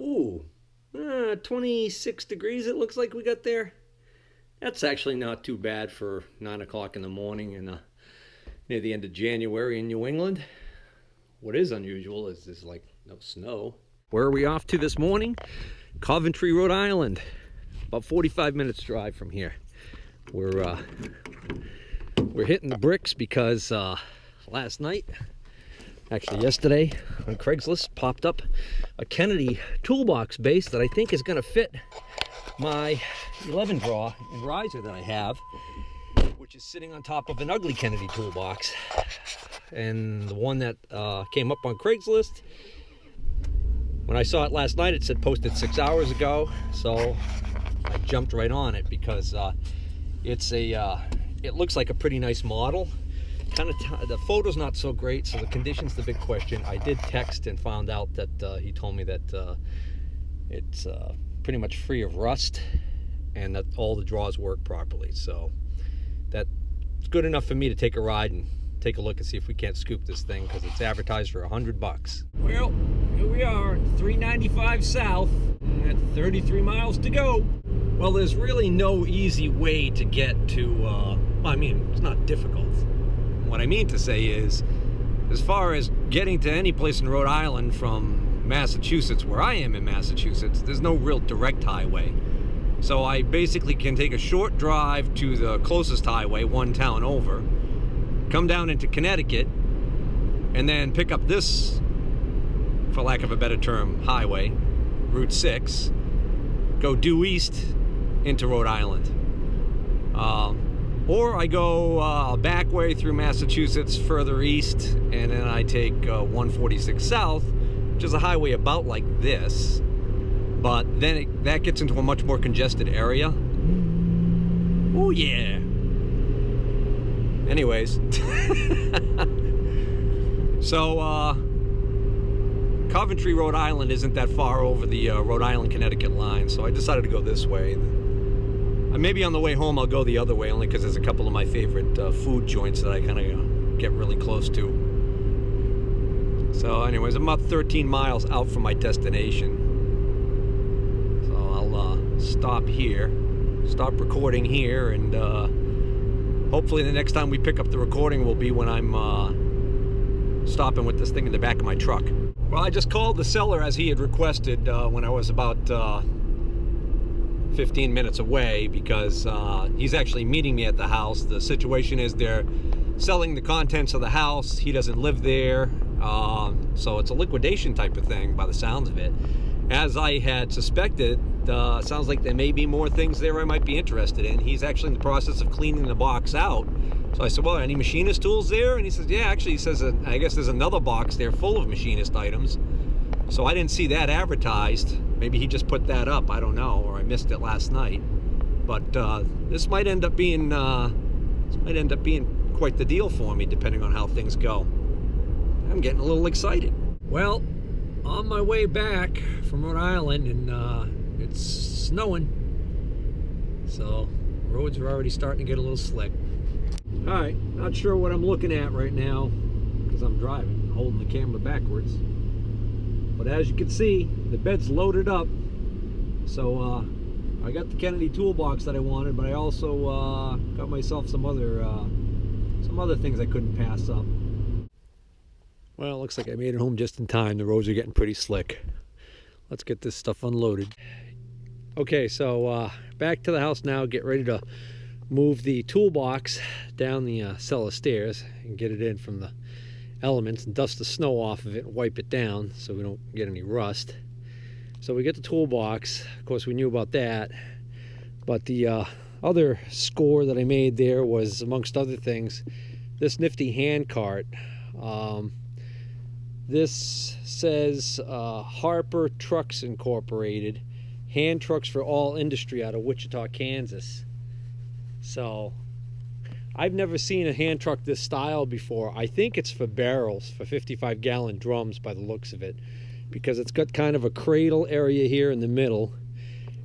Ooh, 26 degrees it looks like we got there. That's actually not too bad for 9 o'clock in the morning and near the end of January in New England. What is unusual is there's like no snow. Where are we off to this morning? Coventry, Rhode Island. About 45 minutes drive from here. We're hitting the bricks because last night, actually yesterday, on Craigslist popped up a Kennedy Toolbox base that I think is going to fit my 11 draw and riser that I have, which is sitting on top of an ugly Kennedy Toolbox. And the one that came up on Craigslist, when I saw it last night, it said posted 6 hours ago, so I jumped right on it because it looks like a pretty nice model. The photo's not so great, so the condition's the big question. I did text and found out that he told me that it's pretty much free of rust and that all the draws work properly. So that's good enough for me to take a ride and take a look and see if we can't scoop this thing, because it's advertised for $100. Well, here we are, 395 south, at 33 miles to go. Well, there's really no easy way to get to, I mean, it's not difficult. What I mean to say is, as far as getting to any place in Rhode Island from Massachusetts, where I am in Massachusetts, there's no real direct highway. So I basically can take a short drive to the closest highway, one town over, come down into Connecticut, and then pick up this, for lack of a better term, highway, Route 6, go due east into Rhode Island. Or I go back way through Massachusetts further east, and then I take 146 south, which is a highway about like this, but then that gets into a much more congested area. Oh yeah. Anyways, so Coventry, Rhode Island isn't that far over the Rhode Island-Connecticut line, so I decided to go this way. Maybe on the way home I'll go the other way, only because there's a couple of my favorite food joints that I kind of get really close to. So anyways, I'm about 13 miles out from my destination. So I'll stop here, stop recording here, and hopefully the next time we pick up the recording will be when I'm stopping with this thing in the back of my truck. Well, I just called the seller as he had requested when I was about 15 minutes away, because he's actually meeting me at the house. The situation is they're selling the contents of the house. He doesn't live there, so it's a liquidation type of thing by the sounds of it. As I had suspected, sounds like there may be more things there I might be interested in. He's actually in the process of cleaning the box out. So I said, well, any machinist tools there? And he says, yeah, actually, he says, I guess there's another box there full of machinist items. So I didn't see that advertised. Maybe he just put that up, I don't know, or I missed it last night. But this might end up being quite the deal for me, depending on how things go. I'm getting a little excited. Well, on my way back from Rhode Island, and it's snowing, so roads are already starting to get a little slick. All right, not sure what I'm looking at right now because I'm driving, holding the camera backwards. But as you can see, the bed's loaded up. So I got the Kennedy Toolbox that I wanted, but I also got myself some other things I couldn't pass up. Well, it looks like I made it home just in time. The roads are getting pretty slick. Let's get this stuff unloaded. Okay, so back to the house now. Get ready to move the toolbox down the cellar stairs and get it in from the elements and dust the snow off of it and wipe it down so we don't get any rust. So we get the toolbox. Of course, we knew about that, but the other score that I made there was, amongst other things, this nifty hand cart. This says Harper Trucks Incorporated, hand trucks for all industry, out of Wichita, Kansas. So I've never seen a hand truck this style before. I think it's for barrels, for 55-gallon drums by the looks of it, because it's got kind of a cradle area here in the middle.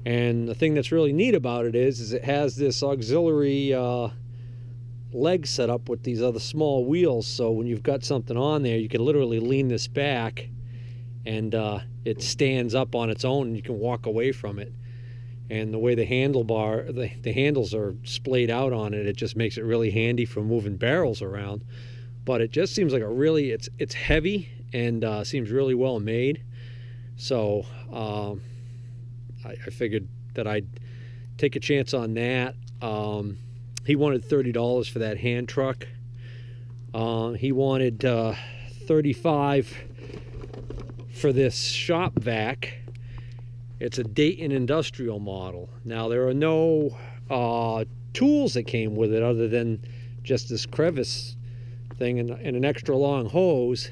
And the thing that's really neat about it is it has this auxiliary leg set up with these other small wheels. So when you've got something on there, you can literally lean this back and it stands up on its own and you can walk away from it. And the way the handles are splayed out on it, it just makes it really handy for moving barrels around. But it just seems like it's heavy and seems really well made. So I figured that I'd take a chance on that. He wanted $30 for that hand truck. He wanted $35 for this shop vac. It's a Dayton industrial model. Now there are no tools that came with it other than just this crevice thing and an extra long hose.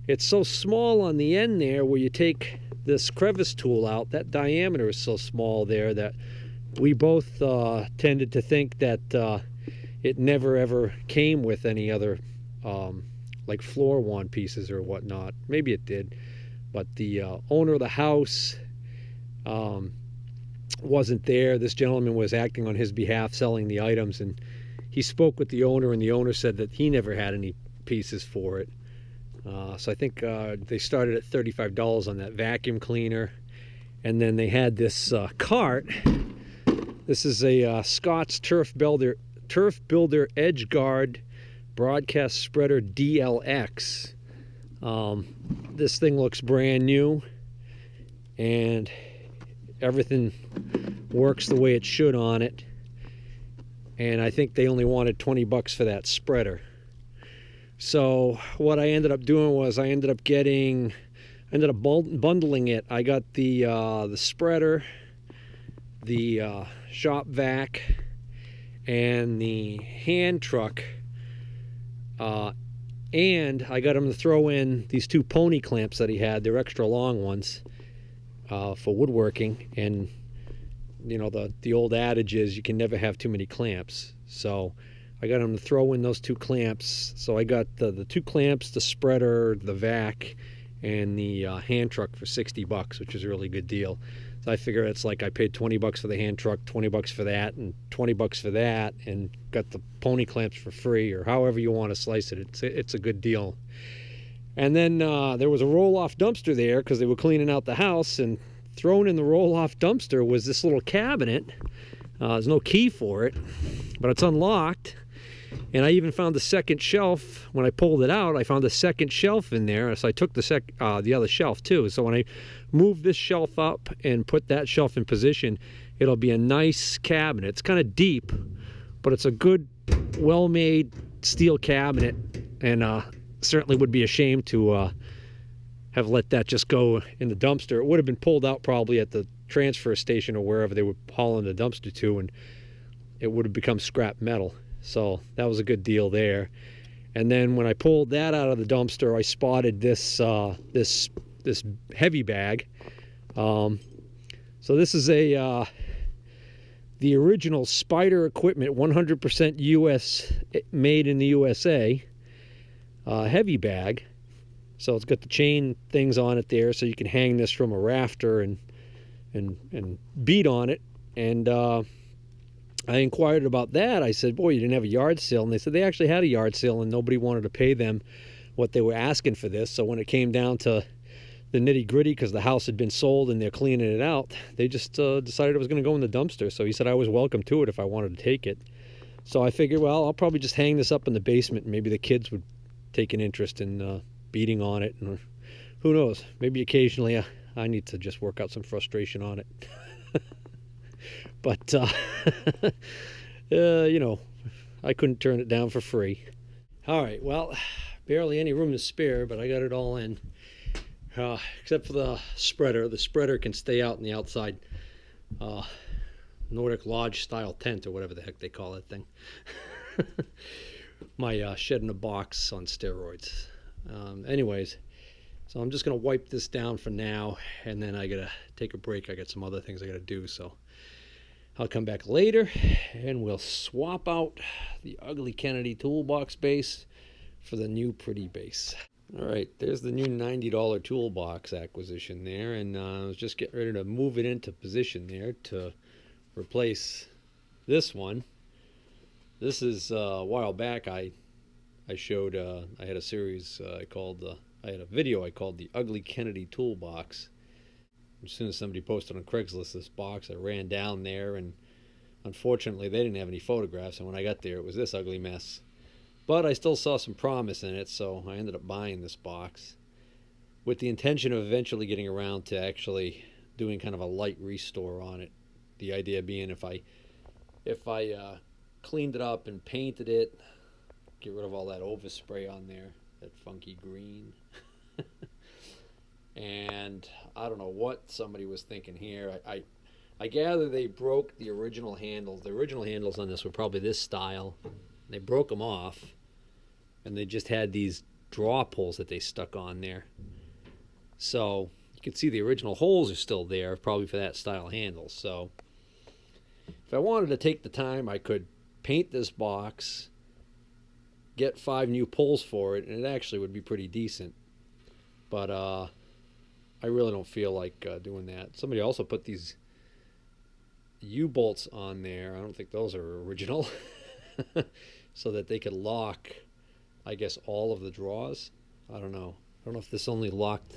It's so small on the end there where you take this crevice tool out, that diameter is so small there that we both tended to think that it never ever came with any other like floor wand pieces or whatnot. Maybe it did, but the owner of the house wasn't there. This gentleman was acting on his behalf, selling the items, and he spoke with the owner, and the owner said that he never had any pieces for it. So I think they started at $35 on that vacuum cleaner, and then they had this cart. This is a Scott's Turf Builder Edge Guard Broadcast Spreader DLX. This thing looks brand new, and everything works the way it should on it. And I think they only wanted 20 bucks for that spreader. So what I ended up doing was I ended up bundling it. I got the spreader, the shop vac, and the hand truck, and I got him to throw in these 2 pony clamps that he had. They're extra long ones for woodworking, and you know the old adage is you can never have too many clamps. So I got him to throw in those 2 clamps. So I got the 2 clamps, the spreader, the vac, and the hand truck for 60 bucks, which is a really good deal. So I figure it's like I paid 20 bucks for the hand truck, 20 bucks for that, and 20 bucks for that, and got the pony clamps for free, or however you want to slice it. It's a good deal. And then there was a roll-off dumpster there because they were cleaning out the house, and thrown in the roll-off dumpster was this little cabinet. There's no key for it, but it's unlocked. And I even found the second shelf. When I pulled it out, I found a second shelf in there, so I took the other shelf too. So when I move this shelf up and put that shelf in position, it'll be a nice cabinet. It's kind of deep, but it's a good, well-made steel cabinet, and certainly would be a shame to have let that just go in the dumpster. It would have been pulled out probably at the transfer station or wherever they were hauling the dumpster to, and it would have become scrap metal. So that was a good deal there. And then when I pulled that out of the dumpster, I spotted this this heavy bag. So this is the original Spider Equipment 100% US, made in the USA heavy bag. So it's got the chain things on it there, so you can hang this from a rafter and beat on it. And I inquired about that. I said, boy, you didn't have a yard sale. And they said they actually had a yard sale and nobody wanted to pay them what they were asking for this. So when it came down to the nitty gritty, because the house had been sold and they're cleaning it out, they just decided it was going to go in the dumpster. So he said I was welcome to it if I wanted to take it. So I figured, well, I'll probably just hang this up in the basement and maybe the kids would take an interest in beating on it. And who knows, maybe occasionally I need to just work out some frustration on it. But, you know, I couldn't turn it down for free. All right, well, barely any room to spare, but I got it all in. Except for the spreader. The spreader can stay out in the outside Nordic Lodge style tent, or whatever the heck they call that thing. My shed in a box on steroids. Anyways, so I'm just going to wipe this down for now, and then I got to take a break. I got some other things I got to do, so I'll come back later and we'll swap out the ugly Kennedy Toolbox base for the new pretty base. All right, there's the new $90 Toolbox acquisition there, and I was just getting ready to move it into position there to replace this one. This is a while back I showed, I had a series called I had a video I called the Ugly Kennedy Toolbox. As soon as somebody posted on Craigslist this box, I ran down there, and unfortunately they didn't have any photographs, and when I got there it was this ugly mess. But I still saw some promise in it, so I ended up buying this box with the intention of eventually getting around to actually doing kind of a light restore on it. The idea being if I cleaned it up and painted it, get rid of all that overspray on there, that funky green. And I don't know what somebody was thinking here. I gather they broke the original handles. The original handles on this were probably this style. They broke them off, and they just had these draw pulls that they stuck on there. So you can see the original holes are still there, probably for that style handle. So if I wanted to take the time, I could paint this box, get 5 new pulls for it, and it actually would be pretty decent. But I really don't feel like doing that. Somebody also put these U-bolts on there. I don't think those are original. So that they could lock, I guess, all of the drawers. I don't know. I don't know if this only locked,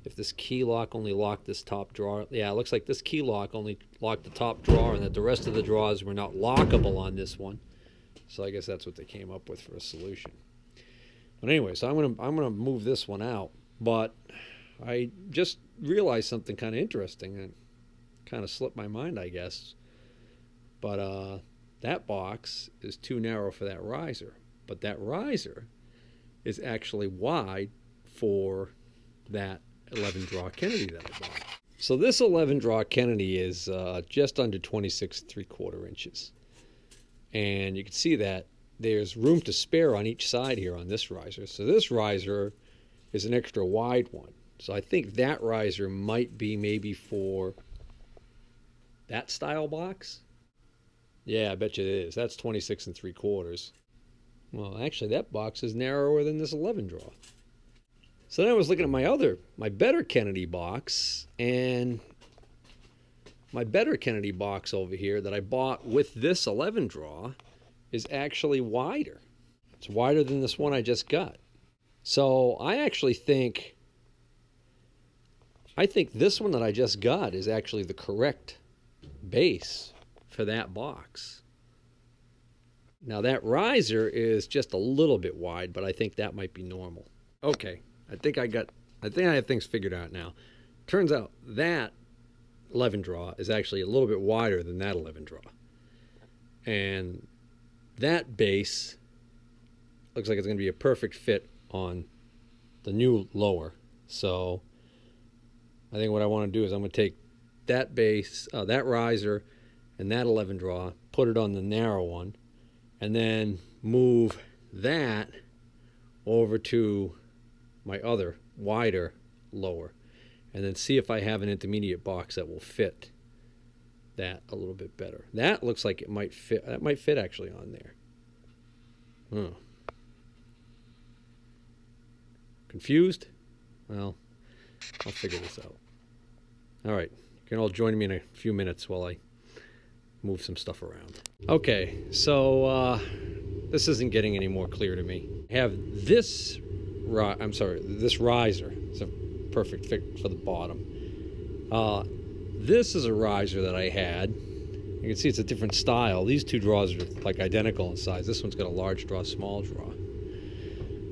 if this key lock only locked this top drawer. Yeah, it looks like this key lock only locked the top drawer, and that the rest of the drawers were not lockable on this one. So I guess that's what they came up with for a solution. But anyway, so I'm gonna move this one out. But I just realized something kind of interesting and kind of slipped my mind, I guess. But that box is too narrow for that riser. But that riser is actually wide for that 11-draw Kennedy that I bought. So this 11-draw Kennedy is just under 26 3/4 inches. And you can see that there's room to spare on each side here on this riser. So this riser is an extra wide one. So I think that riser might be maybe for that style box. Yeah, I bet you it is. That's 26 3/4. Well, actually, that box is narrower than this 11-draw. So then I was looking at my better Kennedy box, and my better Kennedy box over here that I bought with this 11-draw is actually wider. It's wider than this one I just got. So I actually think this one that I just got is actually the correct base for that box. Now that riser is just a little bit wide, but I think that might be normal. Okay, I think I have things figured out now. Turns out that 11-draw is actually a little bit wider than that 11-draw. And that base looks like it's going to be a perfect fit on the new lower. So I think what I want to do is I'm going to take that base, that riser, and that 11-draw, put it on the narrow one, and then move that over to my other wider lower, and then see if I have an intermediate box that will fit that a little bit better. That looks like it might fit. That might fit actually on there. Huh. Confused? Well, I'll figure this out. All right, you can all join me in a few minutes while I move some stuff around. Okay, so this isn't getting any more clear to me. I have this, this riser. It's a perfect fit for the bottom. This is a riser that I had. You can see it's a different style. These two drawers are like identical in size. This one's got a large draw, small draw.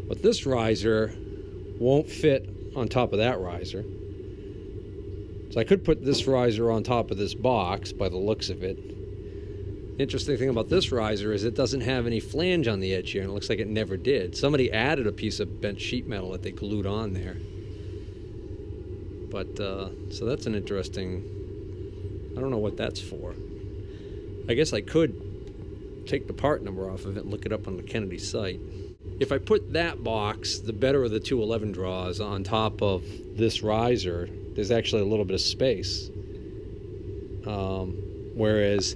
But this riser won't fit on top of that riser. So I could put this riser on top of this box by the looks of it. The interesting thing about this riser is it doesn't have any flange on the edge here, and it looks like it never did. Somebody added a piece of bent sheet metal that they glued on there. But, so that's an interesting, I don't know what that's for. I guess I could take the part number off of it and look it up on the Kennedy site. If I put that box, the better of the two 11-draws, on top of this riser, there's actually a little bit of space. Whereas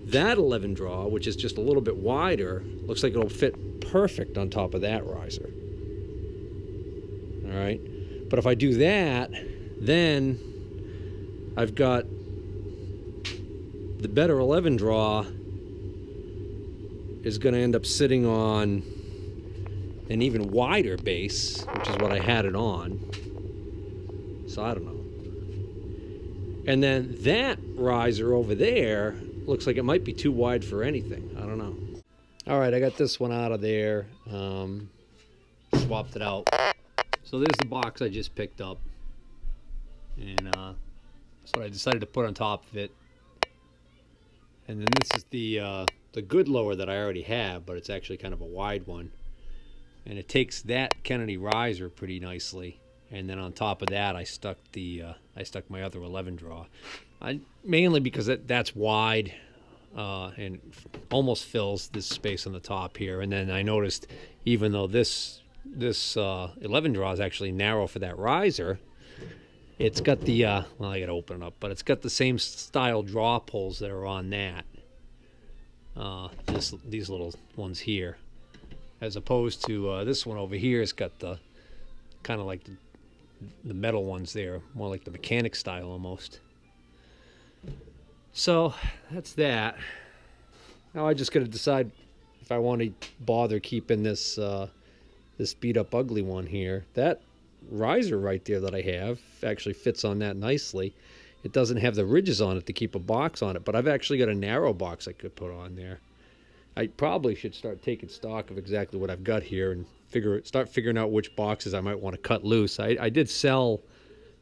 that 11-draw, which is just a little bit wider, looks like it'll fit perfect on top of that riser. All right? But if I do that, then I've got the better 11-draw is going to end up sitting on an even wider base, which is what I had it on. So I don't know. And then that riser over there looks like it might be too wide for anything. I don't know. All right, I got this one out of there. Swapped it out. So there's the box I just picked up. And that's what I decided to put on top of it. And then this is the good lower that I already have, but it's actually kind of a wide one. And it takes that Kennedy riser pretty nicely. And then on top of that, I stuck my other 11 draw. Mainly because that's wide and almost fills this space on the top here. And then I noticed, even though this 11 draw is actually narrow for that riser, it's got the well, I gotta open it up, but it's got the same style draw pulls that are on that. These little ones here, as opposed to this one over here. It's got the kind of like the metal ones there, more like the mechanic style almost. So that's that. Now I just got to decide if I want to bother keeping this this beat up ugly one here. That riser right there that I have actually fits on that nicely. It doesn't have the ridges on it to keep a box on it, but I've actually got a narrow box I could put on there. I probably should start taking stock of exactly what I've got here and start figuring out which boxes I might want to cut loose. I did sell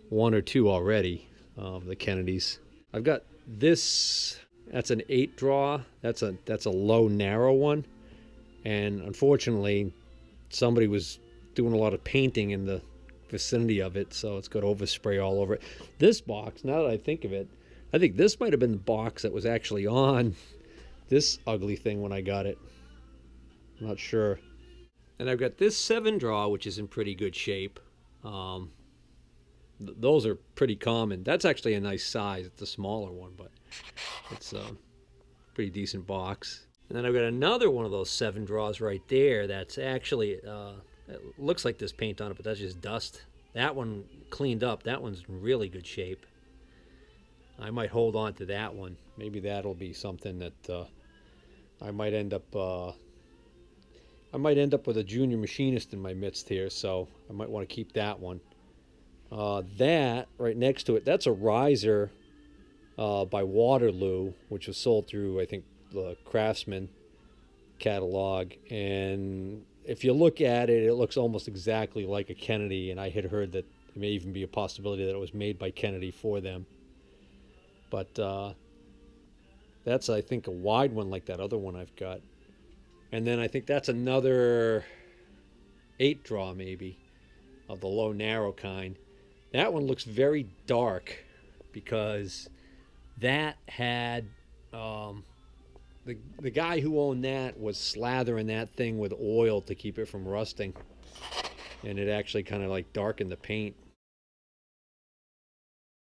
one or two already of the Kennedys. I've got this. That's an 8 draw. That's a low narrow one, and unfortunately, somebody was doing a lot of painting in the vicinity of it, so it's got overspray all over it. This box, now that I think of it, I think this might have been the box that was actually on this ugly thing when I got it. I'm not sure. And I've got this 7 draw, which is in pretty good shape. Those are pretty common. That's actually a nice size. It's a smaller one, but it's a pretty decent box. And then I've got another one of those 7 draws right there that's actually, it looks like there's paint on it, but that's just dust. That one cleaned up. That one's in really good shape. I might hold on to that one. Maybe that'll be something that I might end up with a junior machinist in my midst here, so I might want to keep that one. That right next to it, that's a riser by Waterloo, which was sold through, I think, the Craftsman catalog. And if you look at it, it looks almost exactly like a Kennedy, and I had heard that there may even be a possibility that it was made by Kennedy for them. But that's, I think, a wide one like that other one I've got. And then I think that's another 8 draw maybe, of the low narrow kind. That one looks very dark because that had the guy who owned that was slathering that thing with oil to keep it from rusting, and it actually kind of like darkened the paint